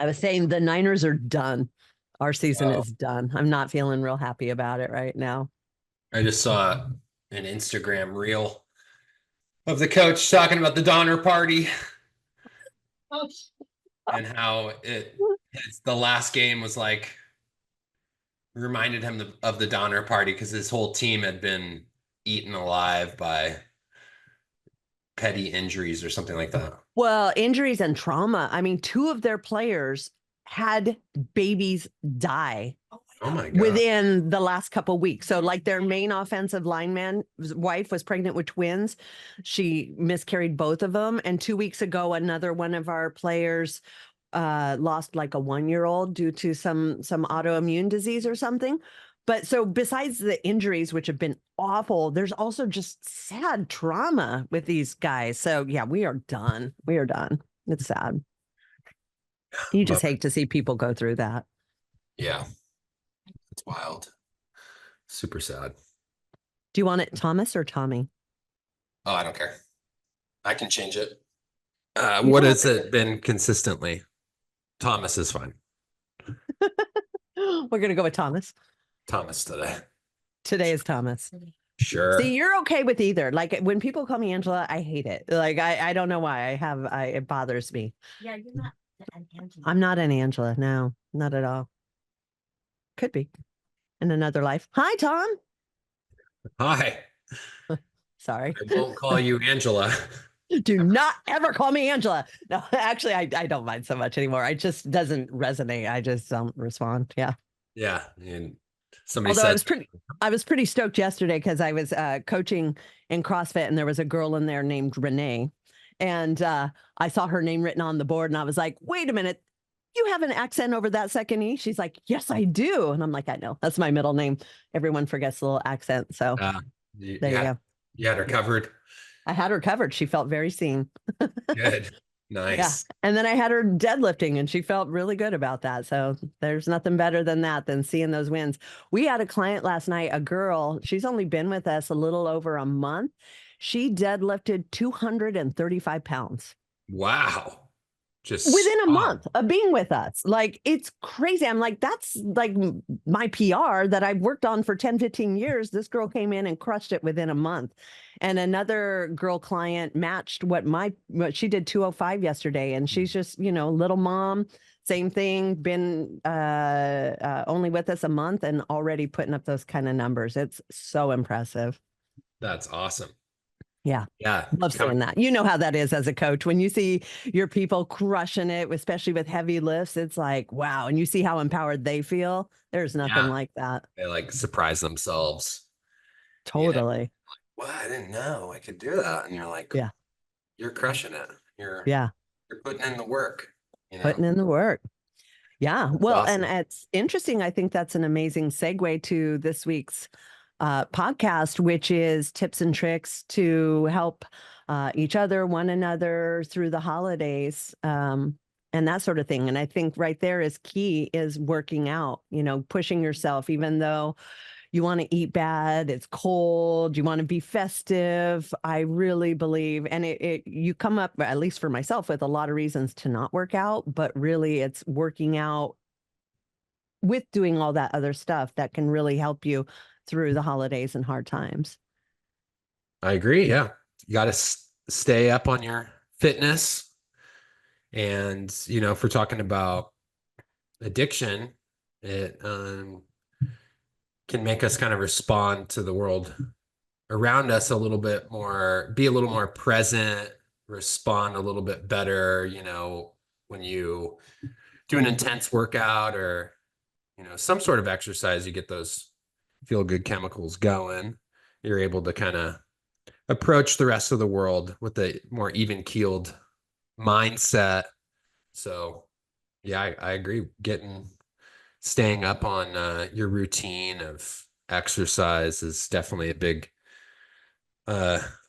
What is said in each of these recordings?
I was saying the Niners are done. Our season Oh, is done. I'm not feeling real happy about it right now. I just saw an Instagram reel of the coach talking about the Donner Party and how the last game was like reminded him of the Donner Party because his whole team had been eaten alive by petty injuries or something like that. Well, injuries and trauma. I mean, two of their players had babies die Oh my God. within the last couple of weeks. So like their main offensive lineman's wife was pregnant with twins. She miscarried both of them. And 2 weeks ago, another one of our players lost like a 1-year-old due to some autoimmune disease or something. But so besides the injuries, which have been awful, there's also just sad trauma with these guys. So yeah, we are done. We are done. It's sad. You just hate to see people go through that. Yeah, it's wild. Super sad. Do you want it Thomas or Tommy? Oh, I don't care. I can change it. What has it been consistently? Thomas is fine. We're going to go with Thomas. Thomas today. Today is Thomas. Sure. See, you're okay with either. Like when people call me Angela, I hate it. Like I don't know why. It bothers me. Yeah, you're not an Angela. I'm not an Angela. No, not at all. Could be in another life. Hi, Tom. Hi. Sorry. I won't call you Angela. Do not ever call me Angela. No, actually, I don't mind so much anymore. It just doesn't resonate. I just don't respond. Yeah. Yeah. And somebody Although said I was pretty stoked yesterday because I was coaching in CrossFit and there was a girl in there named Renee. And I saw her name written on the board and I was like, wait a minute. You have an accent over that second E? She's like, yes, I do. And I'm like, I know. That's my middle name. Everyone forgets the little accent. So there you go. You had her covered. I had her covered. She felt very seen. Good. Nice. Yeah. And then I had her deadlifting and she felt really good about that. So there's nothing better than that, than seeing those wins. We had a client last night, a girl, she's only been with us a little over a month. She deadlifted 235 pounds. Wow. Just within a month of being with us. Like, it's crazy. I'm like, that's like my PR that I've worked on for 10, 15 years. This girl came in and crushed it within a month. And another girl client matched what she did 205 yesterday. And she's just, little mom, same thing, been only with us a month and already putting up those kind of numbers. It's so impressive. That's awesome. Yeah. Yeah. Love seeing that. You know how that is as a coach. When you see your people crushing it, especially with heavy lifts, it's like, wow. And you see how empowered they feel. There's nothing like that. They like surprise themselves. Totally. Well, I didn't know I could do that. And you're like, yeah, you're crushing it. You're putting in the work. Putting in the work. Yeah. Well, awesome. And it's interesting. I think that's an amazing segue to this week's podcast, which is tips and tricks to help each other, one another through the holidays, and that sort of thing. And I think right there is key, is working out, pushing yourself, even though you want to eat bad, it's cold, you want to be festive. I really believe, and you come up, at least for myself, with a lot of reasons to not work out, but really it's working out with doing all that other stuff that can really help you through the holidays and hard times. I agree. Yeah. You got to stay up on your fitness. And, if we're talking about addiction, it can make us kind of respond to the world around us a little bit more, be a little more present, respond a little bit better, when you do an intense workout or, some sort of exercise, you get those feel good chemicals going. You're able to kind of approach the rest of the world with a more even keeled mindset. So yeah, I agree. Staying up on your routine of exercise is definitely a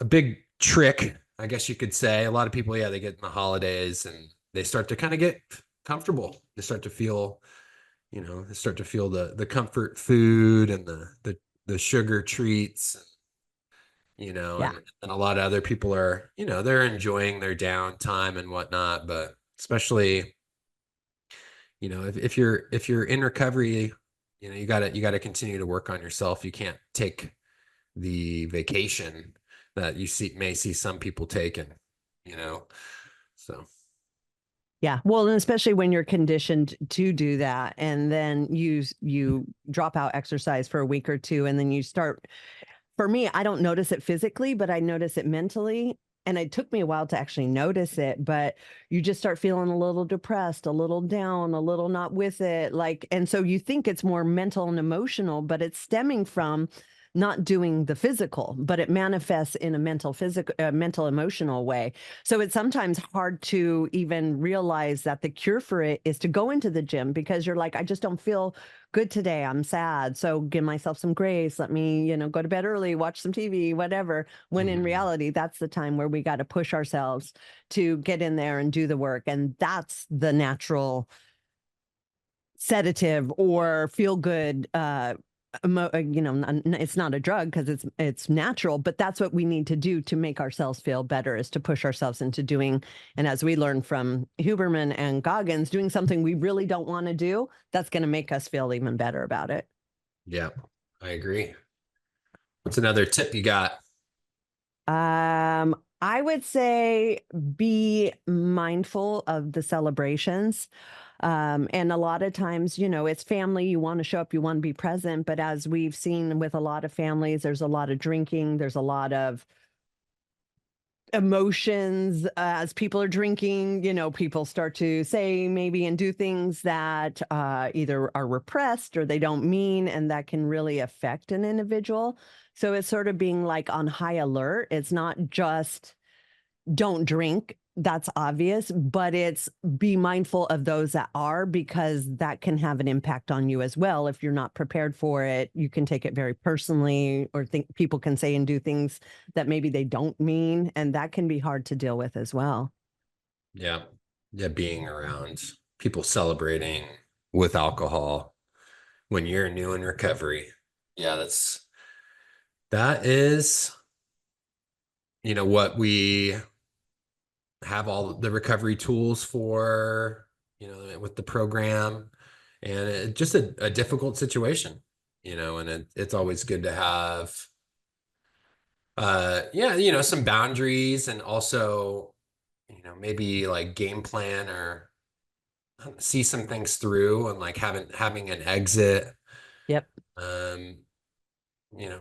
big trick, I guess you could say. A lot of people, they get in the holidays and they start to kind of get comfortable. They start to feel the comfort food and the sugar treats, and a lot of other people are, they're enjoying their downtime and whatnot, but especially you know, if you're in recovery, you know, you gotta continue to work on yourself. You can't take the vacation that you may see some people taking, you know. So Yeah. Well, and especially when you're conditioned to do that, and then you drop out exercise for a week or two, and then you start. For me, I don't notice it physically, but I notice it mentally. And it took me a while to actually notice it, but you just start feeling a little depressed, a little down, a little not with it. Like, and so you think it's more mental and emotional, but it's stemming from not doing the physical, but it manifests in a mental, emotional way. So it's sometimes hard to even realize that the cure for it is to go into the gym because you're like, I just don't feel good today. I'm sad. So give myself some grace. Let me, go to bed early, watch some TV, whatever. When in reality, that's the time where we got to push ourselves to get in there and do the work. And that's the natural sedative or feel good it's not a drug because it's natural, but that's what we need to do to make ourselves feel better, is to push ourselves into doing, and as we learned from Huberman and Goggins, doing something we really don't want to do, that's going to make us feel even better about it. yeah, I agree. What's another tip you got? I would say be mindful of the celebrations. And a lot of times, it's family, you want to show up, you want to be present. But as we've seen with a lot of families, there's a lot of drinking, there's a lot of emotions as people are drinking. People start to say maybe and do things that either are repressed or they don't mean, and that can really affect an individual. So it's sort of being like on high alert. It's not just don't drink. That's obvious, but it's be mindful of those that are, because that can have an impact on you as well. If you're not prepared for it, you can take it very personally, or think people can say and do things that maybe they don't mean. And that can be hard to deal with as well. Yeah. Yeah. Being around people celebrating with alcohol when you're new in recovery. Yeah. That is, what we have all the recovery tools for, with the program, and just a difficult situation, and it's always good to have, yeah, some boundaries, and also, maybe like game plan or see some things through, and like having an exit. Yep. Um,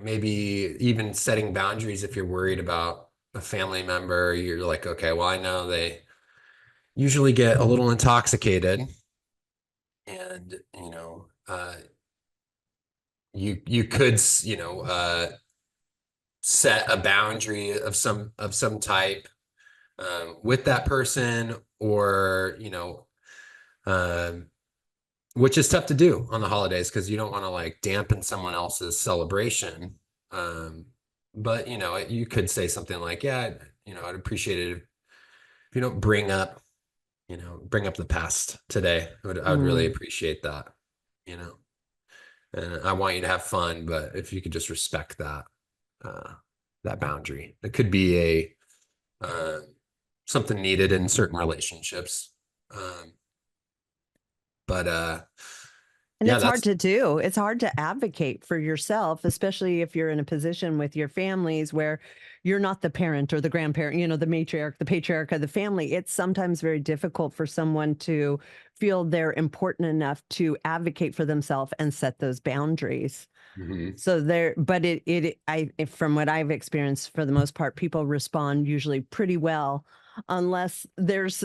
maybe even setting boundaries if you're worried about a family member. You're like, okay, well, I know they usually get a little intoxicated, and you could set a boundary of some type, with that person, or um, which is tough to do on the holidays because you don't want to like dampen someone else's celebration. Um, but you could say something like, yeah, I'd appreciate it if you don't bring up the past today. I would really appreciate that, you know. And I want you to have fun, but if you could just respect uh, that boundary, it could be uh, something needed in certain relationships. Um, but And yeah, it's hard that's to do. It's hard to advocate for yourself, especially if you're in a position with your families where you're not the parent or the grandparent, the matriarch, the patriarch of the family. It's sometimes very difficult for someone to feel they're important enough to advocate for themselves and set those boundaries. mhm. So there, but from what I've experienced, for the most part, people respond usually pretty well, unless there's,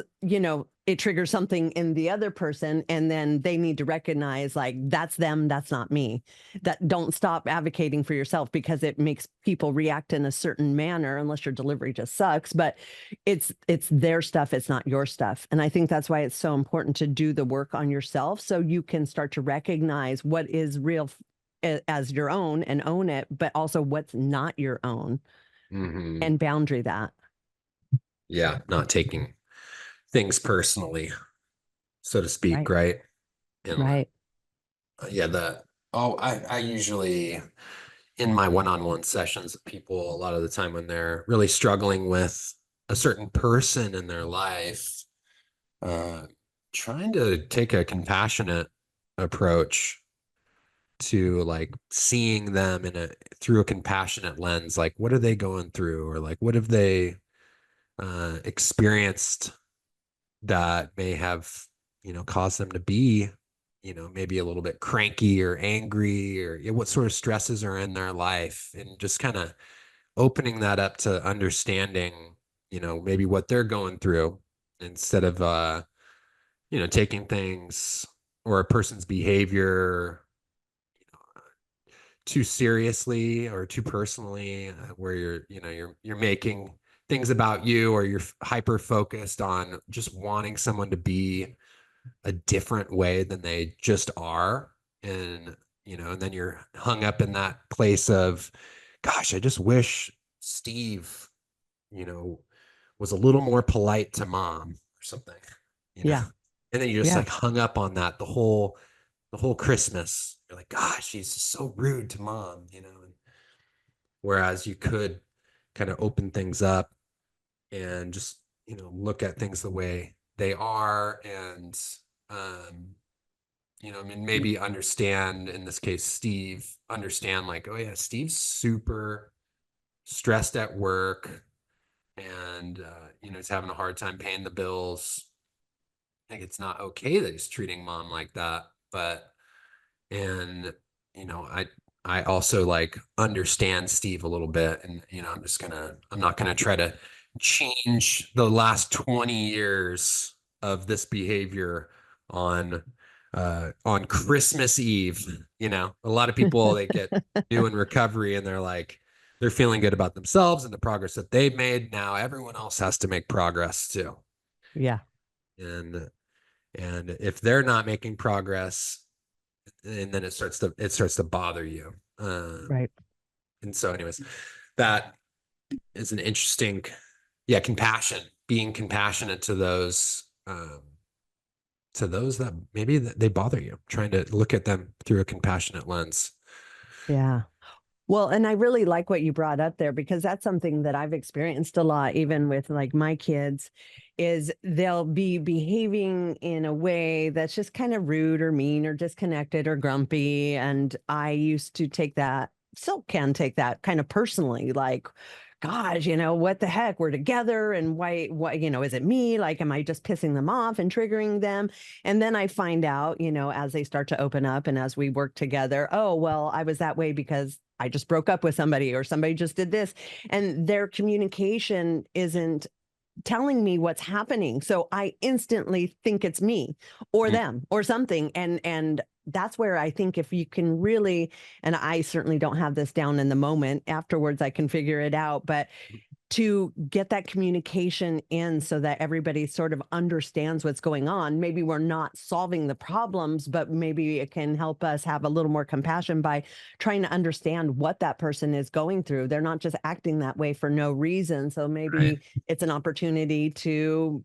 it triggers something in the other person, and then they need to recognize, like, that's them, that's not me. That don't stop advocating for yourself, because it makes people react in a certain manner, unless your delivery just sucks. But it's their stuff, it's not your stuff. And I think that's why it's so important to do the work on yourself, so you can start to recognize what is real as your own and own it, but also what's not your own, Mhm. and boundary that. Yeah, not taking things personally, so to speak, Right. right? And Right. yeah, I usually, in my one-on-one sessions with people, a lot of the time when they're really struggling with a certain person in their life, uh, trying to take a compassionate approach to like seeing them through a compassionate lens. Like, what are they going through? Or like, what have they experienced that may have, caused them to be, maybe a little bit cranky or angry, or what sort of stresses are in their life, and just kind of opening that up to understanding, maybe what they're going through, instead of, taking things or a person's behavior too seriously or too personally, where you're making things about you, or you're hyper focused on just wanting someone to be a different way than they just are. And and then you're hung up in that place of, gosh, I just wish Steve, you know was a little more polite to mom or something, you know Yeah. and then you're just Yeah. like hung up on that the whole Christmas. You're like, gosh, she's just so rude to mom, and whereas you could kind of open things up and just, look at things the way they are, and, um, I mean, maybe understand, in this case, Steve, understand like, oh yeah, Steve's super stressed at work, and, he's having a hard time paying the bills. I think it's not okay that he's treating mom like that, but and I also like understand Steve a little bit, and I'm not gonna try to change the last 20 years of this behavior on Christmas Eve. A lot of people, they get new in recovery, and they're feeling good about themselves and the progress that they've made. Now everyone else has to make progress too, Yeah. and if they're not making progress, and then it starts to bother you. Right. And so, anyways, that is an interesting, yeah, compassion, being compassionate to those that maybe they bother you, trying to look at them through a compassionate lens. Yeah. Well, and I really like what you brought up there, because that's something that I've experienced a lot, even with like my kids, is they'll be behaving in a way that's just kind of rude or mean or disconnected or grumpy. And I used to take that, still can take that kind of personally, like, gosh, what the heck? We're together. And why, is it me? Like, am I just pissing them off and triggering them? And then I find out, as they start to open up and as we work together, oh, well, I was that way because I just broke up with somebody, or somebody just did this. And their communication isn't telling me what's happening. So I instantly think it's me or them or something. And that's where I think, if you can really, and I certainly don't have this down in the moment, afterwards I can figure it out, but to get that communication in so that everybody sort of understands what's going on. Maybe we're not solving the problems, but maybe it can help us have a little more compassion by trying to understand what that person is going through. They're not just acting that way for no reason. So maybe Right. it's an opportunity to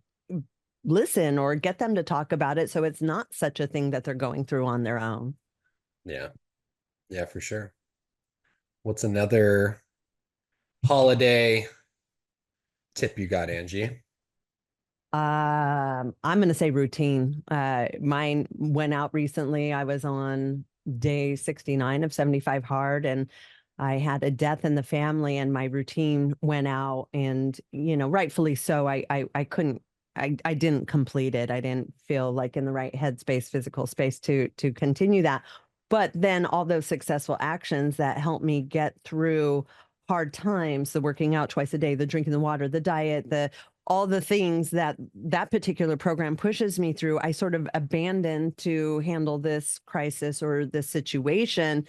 listen or get them to talk about it, so it's not such a thing that they're going through on their own. Yeah. Yeah, for sure. What's another holiday tip you got, Angie? I'm going to say routine. Mine went out recently. I was on day 69 of 75 hard, and I had a death in the family, and my routine went out, and, rightfully so. I couldn't, I didn't complete it. I didn't feel like in the right headspace, physical space to continue that. But then all those successful actions that helped me get through hard times, the working out twice a day, the drinking the water, the diet, all the things that that particular program pushes me through, I sort of abandoned to handle this crisis or this situation.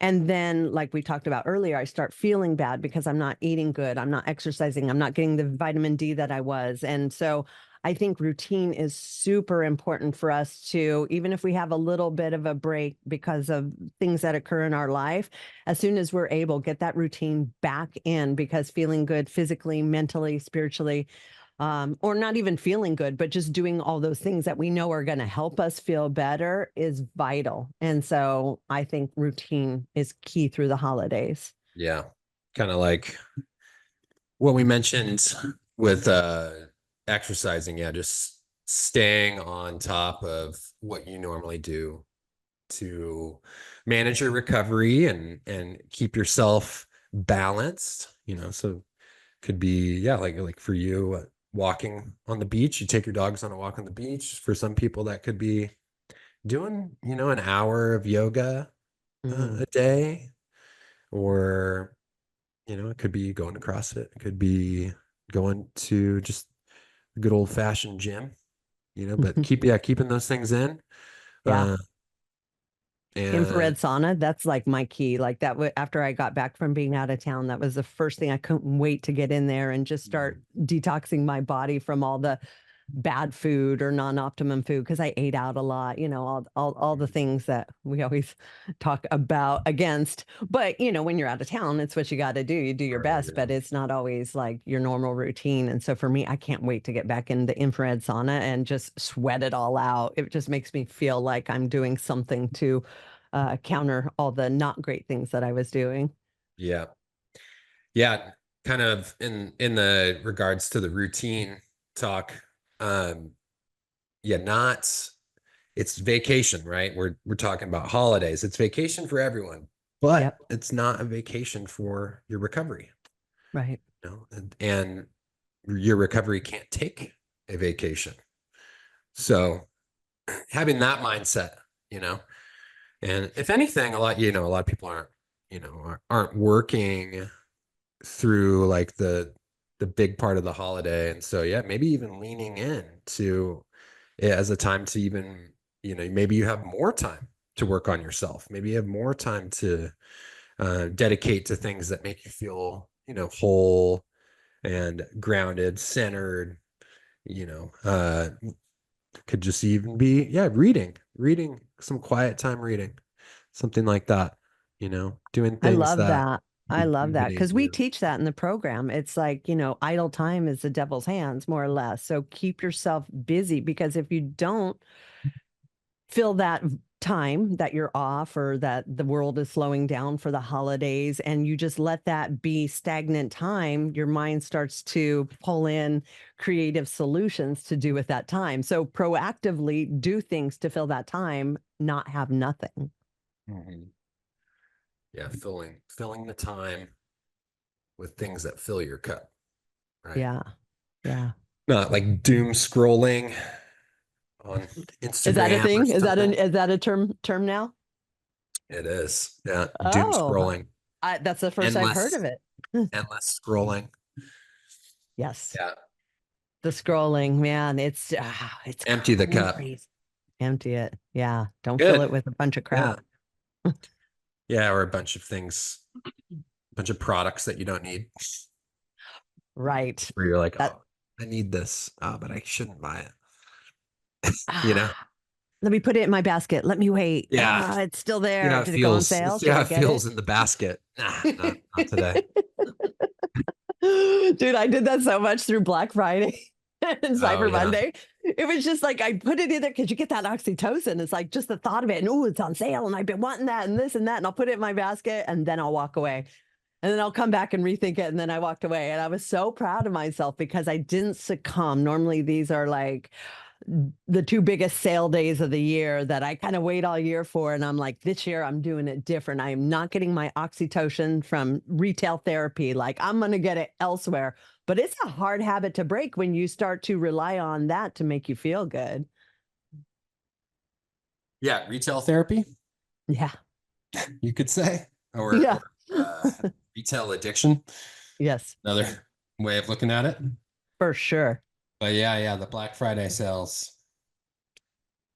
And then, like we talked about earlier, I start feeling bad because I'm not eating good, I'm not exercising, I'm not getting the vitamin D that I was. And so I think routine is super important for us to, even if we have a little bit of a break because of things that occur in our life, as soon as we're able, get that routine back in, because feeling good physically, mentally, spiritually, or not even feeling good, but just doing all those things that we know are going to help us feel better is vital. And so I think routine is key through the holidays. Yeah. Kind of like what we mentioned with exercising. Yeah, just staying on top of what you normally do to manage your recovery and keep yourself balanced, so could be, yeah, like for you, walking on the beach. You take your dogs on a walk on the beach. For some people, that could be doing, an hour of yoga Mhm. a day, or, it could be going to CrossFit. It could be going to just a good old fashioned gym, but keeping those things in. Yeah. Uh, and Infrared sauna, that's like my key. Like that, after I got back from being out of town, that was the first thing. I couldn't wait to get in there and just start detoxing my body from all the bad food or non-optimum food, because I ate out a lot, all the things that we always talk about against. But when you're out of town, it's what you got to do. You do your best, but it's not always like your normal routine. And so for me, I can't wait to get back in the infrared sauna and just sweat it all out. It just makes me feel like I'm doing something to counter all the not great things that I was doing. yeah, yeah, kind of in the regards to the routine talk. Yeah, it's vacation, right? We're talking about holidays. It's vacation for everyone, but Yep. it's not a vacation for your recovery. Right. And your recovery can't take a vacation. So having that mindset, and if anything, a lot of people aren't working through like the big part of the holiday. And so, yeah, maybe even leaning in to it as a time to even, maybe you have more time to work on yourself. Maybe you have more time to dedicate to things that make you feel, whole and grounded, centered, could just even be, yeah, reading some quiet time, reading something like that, doing I things love that that. I love that rejuvenate because we you. teach that in the program. It's like, idle time is the devil's hands, more or less. So keep yourself busy, because if you don't fill that time that you're off, or that the world is slowing down for the holidays, and you just let that be stagnant time, your mind starts to pull in creative solutions to do with that time. So proactively do things to fill that time, not have nothing. Mhm. Yeah, filling the time with things that fill your cup, right? Yeah. Yeah. Not like doom scrolling on Is that a Instagram or thing? something. Is that a term now? It is. Yeah. Doom Oh, scrolling. that's the first I've heard Endless, of it. endless scrolling. Yes. Yeah. The scrolling, man, it's Empty the cup. crazy. Empty it. Yeah. Don't fill it Good. with a bunch of Yeah. crap. Yeah. Or a bunch of things, a bunch of products that you don't need, Right. where you're like, That oh, I need this, but I shouldn't buy it. ah, let me put it in my basket. Let me wait. Yeah. It's still See there. how it Did it go on feels. sale? See Should how I it get it? feels in the basket. Nah, not today. Dude, I did that so much through Black Friday and Oh, Cyber yeah. Monday. It was just like I put it in there because you get that oxytocin. It's like just the thought of it, and oh, it's on sale, and I've been wanting that and this and that, and I'll put it in my basket, and then I'll walk away. And then I'll come back and rethink it. And then I walked away. And I was so proud of myself because I didn't succumb. Normally, these are like the two biggest sale days of the year that I kind of wait all year for. And I'm like, this year I'm doing it different. I am not getting my oxytocin from retail therapy. Like, I'm going to get it elsewhere. But it's a hard habit to break when you start to rely on that to make you feel good. Yeah. Retail therapy, Yeah. you could say, or, Yeah. or retail addiction. Yes, Another way of looking at it. for sure. But yeah, the Black Friday sales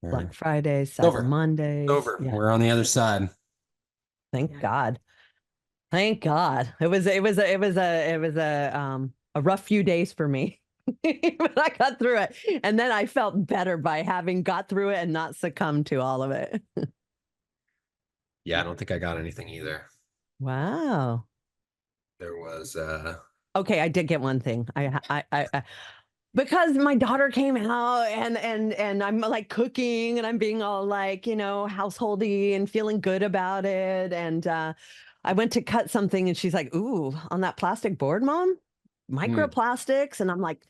Black are Friday, Cyber over. Mondays. Over. Yeah. We're on the other side. Thank God. Thank God. It was a rough few days for me. But I got through it. And then I felt better by having got through it and not succumbed to all of it. Yeah, I don't think I got anything either. Wow. There was Okay, I did get one thing. Because my daughter came out, and I'm like cooking, and I'm being all like, householdy and feeling good about it. And I went to cut something, and she's like, "Ooh, on that plastic board, Mom? hmm, Microplastics?" And I'm like,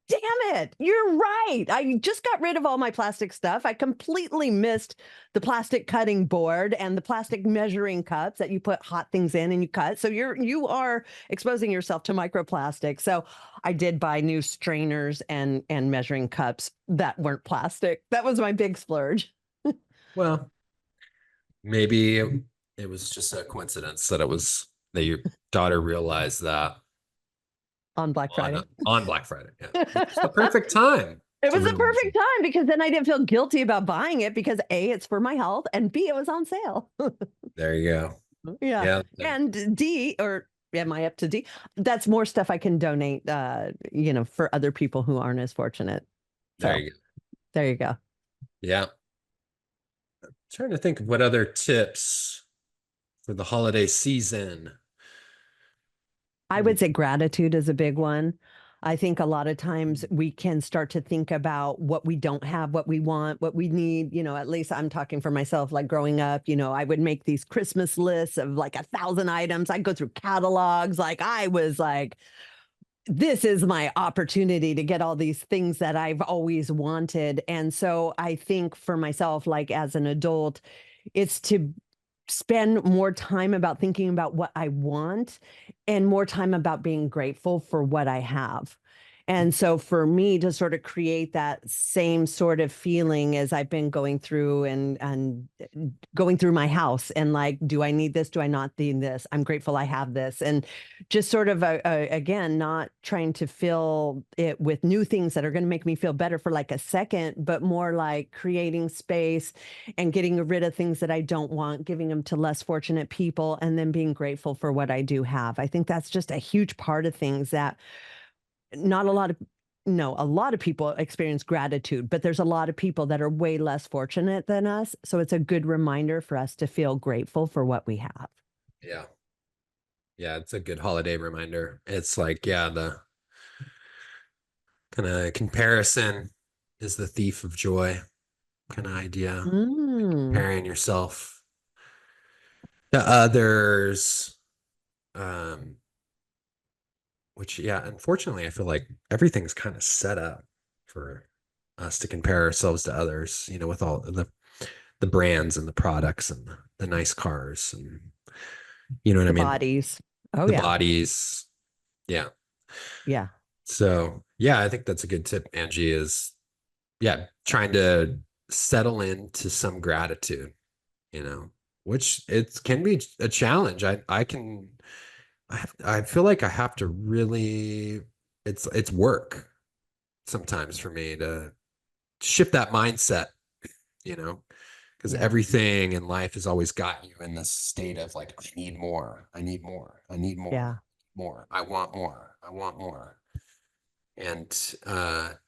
damn it. You're right. I just got rid of all my plastic stuff. I completely missed the plastic cutting board and the plastic measuring cups that you put hot things in and you cut. So you are exposing yourself to microplastics. So I did buy new strainers and measuring cups that weren't plastic. That was my big splurge Well, maybe it was just a coincidence that your daughter realized that on Black Friday. on Black Friday. Yeah. It's the perfect time. It to was the realize perfect it. time because then I didn't feel guilty about buying it because A, it's for my health, and B, it was on sale. There you go. Yeah. Yeah. And D, or am I up to D? That's more stuff I can donate, for other people who aren't as fortunate. So There you go. there you go. Yeah. Trying to think of what other tips for the holiday season. I would say gratitude is a big one. I think a lot of times we can start to think about what we don't have, what we want, what we need. At least I'm talking for myself, like growing up, I would make these Christmas lists of like 1,000 items. I'd go through catalogs. Like I was like, this is my opportunity to get all these things that I've always wanted. And so I think for myself, like as an adult, it's to spend more time about thinking about what I want and more time about being grateful for what I have. And so for me to sort of create that same sort of feeling as I've been going through and going through my house and like, do I need this? Do I not need this? I'm grateful I have this. And just sort of, again, not trying to fill it with new things that are going to make me feel better for like a second, but more like creating space and getting rid of things that I don't want, giving them to less fortunate people, and then being grateful for what I do have. I think that's just a huge part of things that not a lot of no, a lot of people experience gratitude, but there's a lot of people that are way less fortunate than us. So it's a good reminder for us to feel grateful for what we have. Yeah. Yeah, it's a good holiday reminder. It's like, yeah, the kind of comparison is the thief of joy kind of idea. Comparing yourself to others. Which, yeah, unfortunately, I feel like everything's kind of set up for us to compare ourselves to others, with all the brands and the products and the nice cars and you know what I mean? Bodies. Oh, The yeah. bodies. Yeah. Yeah. So, yeah, I think that's a good tip, Angie, is trying to settle into some gratitude, which it can be a challenge. I feel like I have to really, it's work sometimes for me to shift that mindset, because Yeah. everything in life has always got you in this state of like, I need more, I need more, I need more, Yeah. more, I want more, I want more. And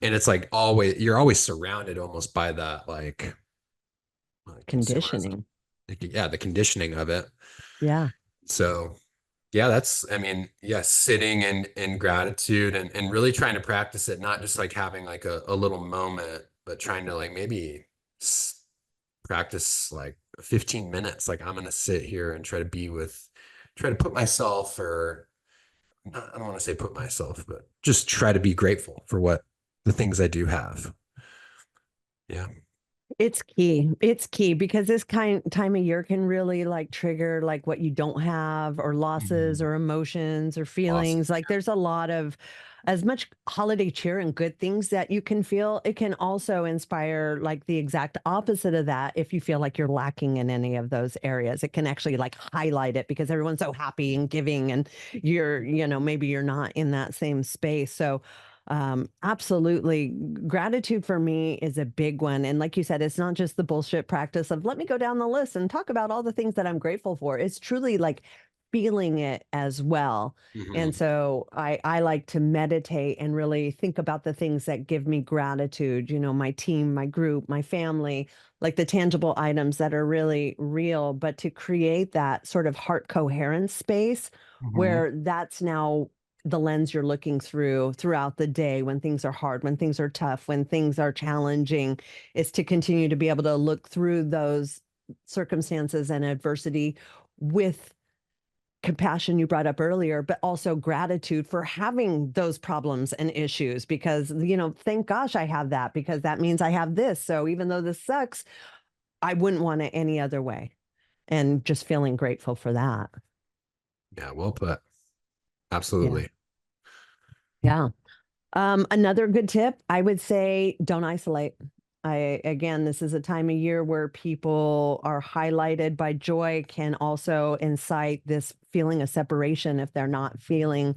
it's like you're always surrounded almost by that like consumerism. Conditioning. Yeah, the conditioning of it. Yeah. So yeah, sitting in gratitude and really trying to practice it, not just like having like a little moment, but trying to like maybe practice like 15 minutes. Like I'm going to sit here and try to put myself, or I don't want to say put myself, but just try to be grateful for what the things I do have. Yeah. It's key. It's key because this time of year can really like trigger like what you don't have or losses or emotions or Awesome. feelings. Like there's a lot of as much holiday cheer and good things that you can feel. It can also inspire like the exact opposite of that. If you feel like you're lacking in any of those areas, it can actually like highlight it because everyone's so happy and giving and maybe you're not in that same space. So absolutely. Gratitude for me is a big one. And like you said, it's not just the bullshit practice of let me go down the list and talk about all the things that I'm grateful for. It's truly like feeling it as well. And so I like to meditate and really think about the things that give me gratitude, my team, my group, my family, like the tangible items that are really real, but to create that sort of heart coherence space where that's now the lens you're looking throughout the day when things are hard, when things are tough, when things are challenging, is to continue to be able to look through those circumstances and adversity with compassion you brought up earlier, but also gratitude for having those problems and issues because, thank gosh I have that because that means I have this. So even though this sucks, I wouldn't want it any other way. And just feeling grateful for that. Yeah, well put. Absolutely. Yeah. Another good tip, I would say don't isolate. Again, this is a time of year where people are highlighted by joy, can also incite this feeling of separation if they're not feeling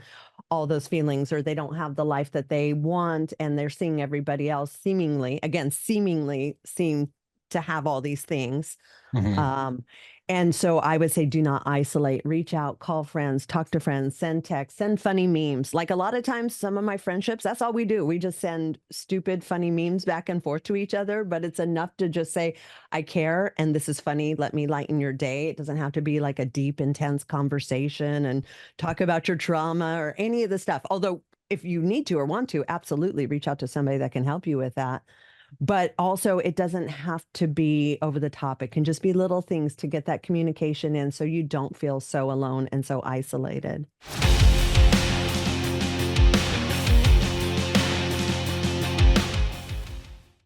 all those feelings or they don't have the life that they want and they're seeing everybody else seemingly seem to have all these things. Mhm. And so I would say do not isolate, reach out, call friends, talk to friends, send texts, send funny memes. Like a lot of times, some of my friendships, that's all we do. We just send stupid, funny memes back and forth to each other, but it's enough to just say, I care and this is funny. Let me lighten your day. It doesn't have to be like a deep, intense conversation and talk about your trauma or any of the stuff. Although if you need to or want to, absolutely reach out to somebody that can help you with that. But also, it doesn't have to be over the top. It can just be little things to get that communication in so you don't feel so alone and so isolated.